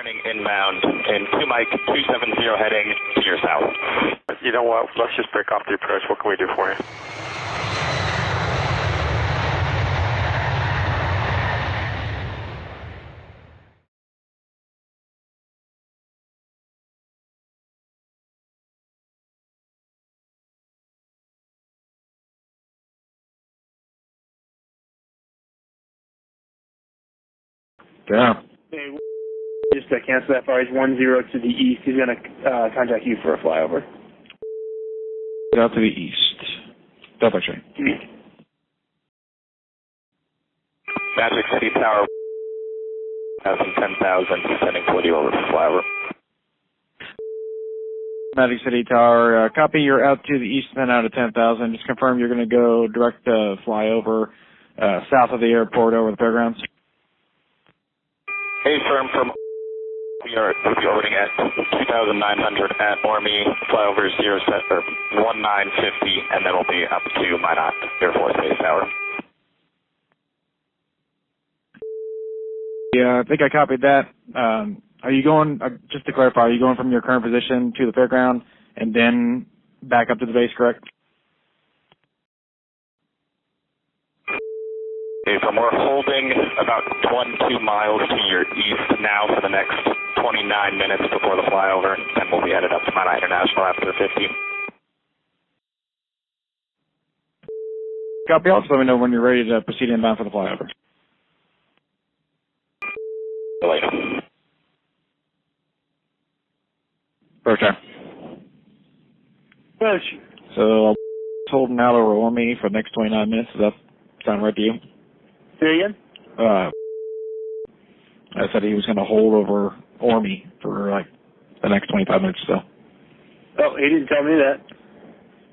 turning inbound in 2 Mike 270 heading to your south. You know what, let's just break off the approach. What can we do for you? Yeah. Hey, just cancel that flight 10 to the east. He's going to contact you for a flyover. Get out to the east. Double train. Magic City Tower, 10,000, sending 40 over for flyover. Magic City Tower, copy, you're out to the east then out of 10,000. Just confirm you're going to go direct flyover south of the airport over the fairgrounds. Hey, firm from we are orbiting at 2,900 at Ormy, flyover 1950, and then we'll be up to Minot Air Force Base Tower. Yeah, I think I copied that. Are you going, just to clarify, are you going from your current position to the fairground and then back up to the base, correct? Okay, so we're holding about 2 miles to your east now for the next 29 minutes before the flyover, and we'll be headed up to Minot International after the 50. Copy, also let me know when you're ready to proceed inbound for the flyover. Later. First time. Push. So I'm holding out over Ormy for the next 29 minutes. Does that sound right to you? Say again? I said he was going to hold over Ormy for like the next 25 minutes or so. Oh, he didn't tell me that.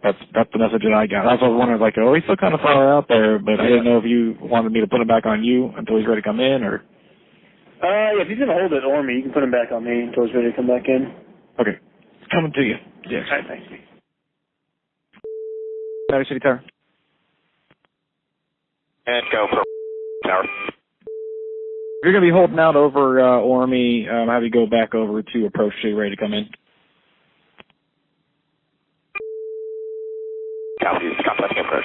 That's the message that I got. I was wondering, like, oh, he's still kind of far out there, but I didn't know if you wanted me to put him back on you until he's ready to come in, or... Yeah, if he's going to hold it Ormy, you can put him back on me until he's ready to come back in. Okay. It's coming to you. Yes. All right, thanks. Magic City Tower. And go for tower. If you're going to be holding out over Ormy, have you go back over to approach so you're ready to come in. Copy, contacting approach.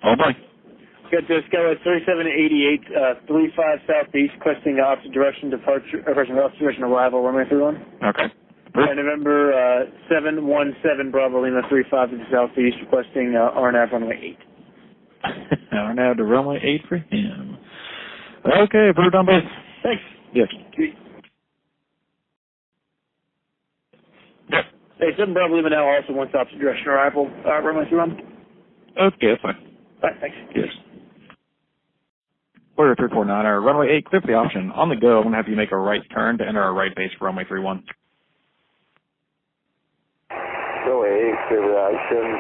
Oh, boy. Got Skywest 3788, 35 southeast, requesting opposite direction departure, opposite direction arrival, runway 31. Okay. And November 717 Bravo Lima 35 to the southeast, requesting RNAV runway 8. RNAV to runway 8 for him. Okay, put it on both. Thanks. Yes. Yep. Hey, 7 Bravo Lima now also wants opposite direction arrival, runway 31. Okay, that's fine. All right, thanks. Yes. Order 349, runway 8, clear for the option. On the go, I'm going to have you make a right turn to enter our right base for runway 31. Runway 8, clear for the option.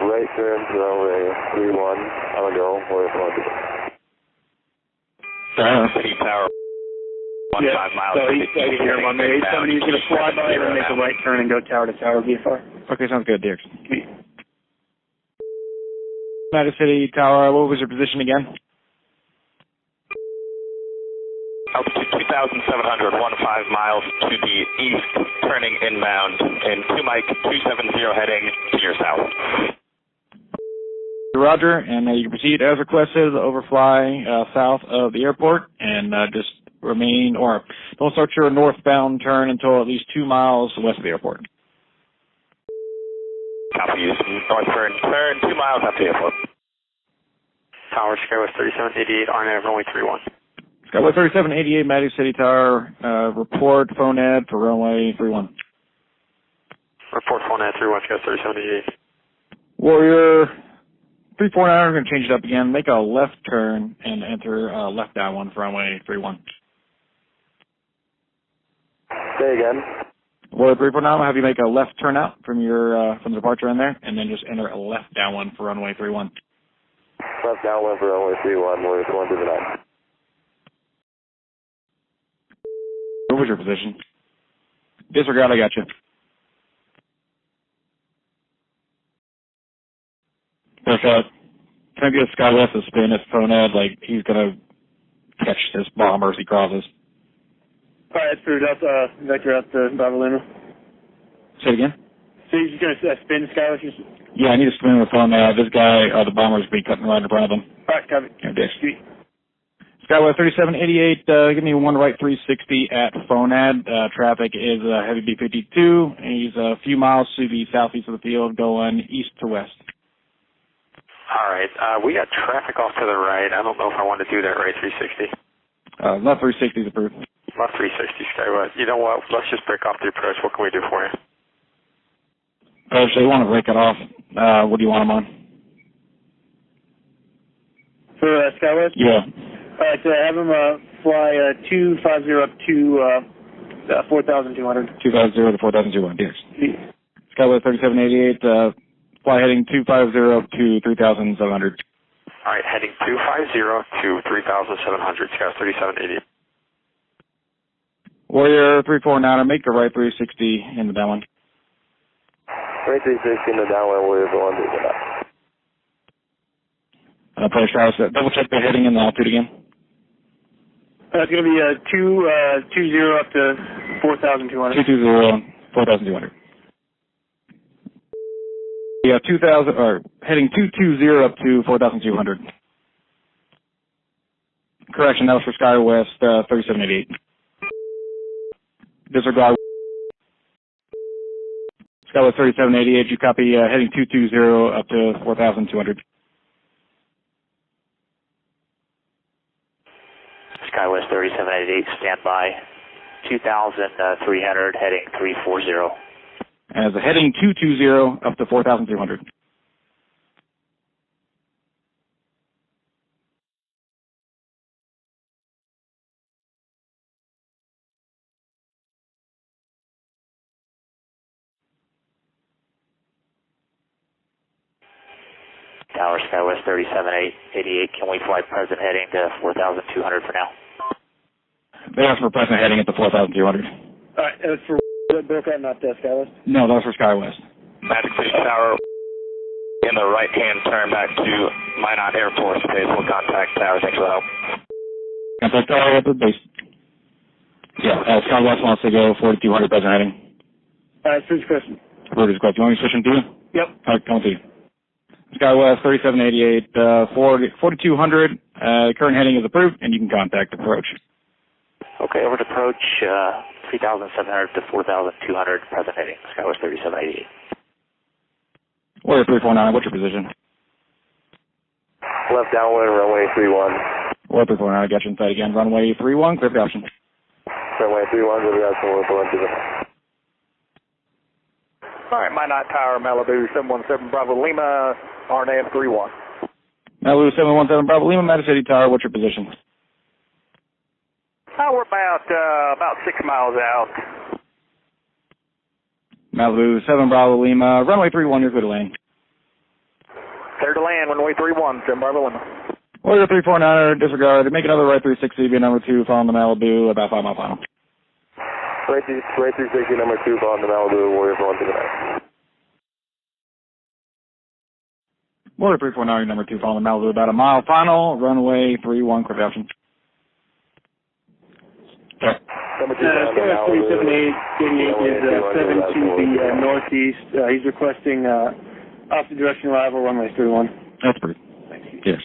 Right turn to runway 31. On the go, where it's going to be. City Tower, 15 miles. So he's here on the 870. He's going to fly by and then make a right turn and go tower to tower VFR. Okay, sounds good, Dix. United City Tower, what was your position again? Altitude 2,700, 15 miles to the east, turning inbound in 2 Mike 270 heading to your south. Roger, and you can proceed as requested, overfly south of the airport, and just remain, or don't start your northbound turn until at least 2 miles west of the airport. Copy, northbound turn 2 miles after the airport. Tower, Skywest 3788, RNAV runway 31. Skywest 3788, Magic City Tower, report phone ad for runway 31. Report phone at 31, Skywest 3788. Warrior 349, we're going to change it up again. Make a left turn and enter left downwind for runway 31. Say again. Warrior 349, I'll have you make a left turn out from your from the departure in there, and then just enter a left downwind for runway 31. Left downwind for runway 31, we're going to the 9. What was your position? Disregard, I got you. Can I get Skywest to spin his phone ad like he's going to catch this bomber as he crosses. All right, that's for vector out to Bravo Lima. Say it again? So you're just going to spin Skywest? Yeah, I need to spin the phone. This guy, the bomber's be cutting right in front of him. All right, copy. Yeah, Skywest 3788, give me one right 360 at Phonad. Traffic is heavy B52. He's a few miles to the southeast of the field going east to west. All right, we got traffic off to the right. I don't know if I want to do that right 360. Left 360 is approved. Left 360, Skywest. You know what? Let's just break off the approach. What can we do for you? So you want to break it off. What do you want them on? For Skywest? Yeah. All right, so have him fly 250 up to 4,200. 250 to 4,200, yes. Skywest 3788, fly heading 250 up to 3,700. All right, heading 250 to 3,700, Skywest 3788. Warrior 349, make a right 360 in the downwind. Right 360 in the downwind, Warrior 1 to the left. Approach Travis, double check the heading and the altitude again. It's going to be 220 up to 4,200. 220, 4,200. Yeah, 2,000, or heading 220 up to 4,200. Correction, that was for Skywest 3788. Disregard. Skywest 3788, you copy heading 220 up to 4,200. Skywest 3788, stand by. 2,300, heading 340. As a heading 220 up to 4,200. Tower Skywest 3788, can we fly present heading to 4,200 for now? They asked for present heading at the 4,200. All right, that's for Broker, not Skywest? No, that was for Skywest. Magic City Tower in the right-hand turn back to Minot Airport Space. We'll contact Tower. Thanks for the help. Contact Tower at the base. Yeah, Skywest wants to go 4,200 present heading. All right, switch question. Rotor's question. You want me to switch them to you? Yep. All right, coming to you. Skywest 3788, 4,200. Current heading is approved, and you can contact approach. Okay, over to approach 3,700 to 4,200, present heading, Skywest 3788. Warrior 349, what's your position? Left downwind, runway 31. Warrior 349, I got you inside again. Runway 31, clear for option. Runway 31, clear for option, Warrior 1 to the left. All right, Minot Tower, Malibu 717 Bravo Lima, RNAV 31. Malibu 717 Bravo Lima, Magic City Tower, what's your position? We're about 6 miles out. Malibu 7 Bravo Lima, runway 31, you're good to land. Clear to land, runway 31, 7 Bravo Lima. Warrior 349, disregard, make another right 360, be number 2, following the Malibu, about 5 mile final. Right 360, number 2, following the Malibu, Warrior 1 to the left. Warrior 349, number 2, following the Malibu, about a mile final, runway 31, clear for option. Number 2, Skywest 3788 is 7 to the northeast. He's requesting opposite direction arrival, runway 31. That's pretty. Thank you. Yes.